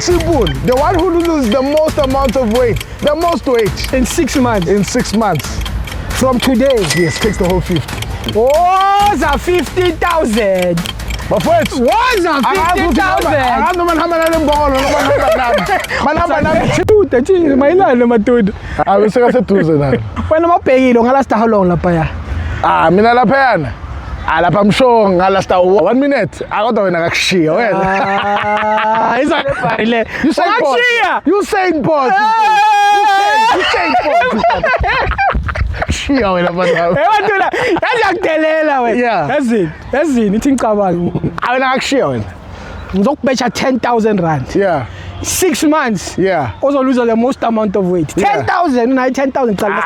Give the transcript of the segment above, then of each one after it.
Simple. The one who loses the most amount of weight, the most weight In 6 months. in 6 months. From today. Yes, takes the whole 50. Was a 50,000. Bafowethu, Was a 50,000. akazi manihamba nalembongolo manihamba nami. Tuta chingi mayilana matuda. Sekaseduze nalo. Wena mabhekile ungalasta how long lapha ya? Mina laphayana. Lapha msho ngalasta 1 minute. Kodwa wena akakushiya wena. Izale bharile. Usakushiya. Usain Bolt. Usain Bolt. Shiya wena manje. Ebatula, yaziyakudelela wena. Yeah. Yazini ithi ngicabanga. Wena akakushiya wena. Ngizokubetha 10,000 rand. Yeah. 6 months. Yeah. Ozoluza the most amount of weight. Yeah. 10,000 unayi 10,000 cala.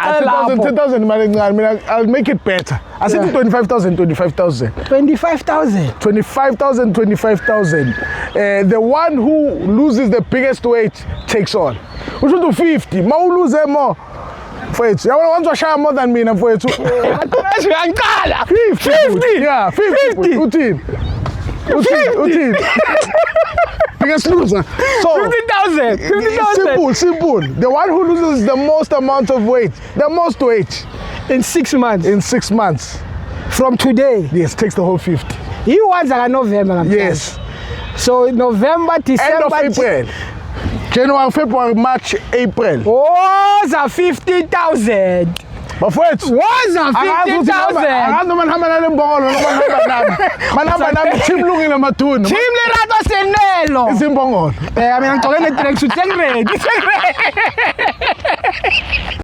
10,000 imali encane mina I'll make it better. Asithi Yeah. 25,000 25,000. 25,000. 25,000 25,000. The one who loses the biggest weight takes on. Usho to 50. Ma uluze more. Mfowethu, yabona once washaya more than mina mfowethu. Asho yangqala. 50. Yeah, 50. Uthini? Uthini? Biggest loser. So 50,000. 50,000. simple. The one who loses the most amount of weight, the most weight In 6 months. in 6 months. From today. Yes, takes the whole 50. He was like November. Yes. So November, End December. of April. January, February, March, April. Was a 50,000. Bafowethu, Was a 50,000. akazi manihamba nalembongolo manihamba nami team lungile mathuni. Team Lerato Senelo. Izimbongolo. Mina ngicokene tracksuit sengready.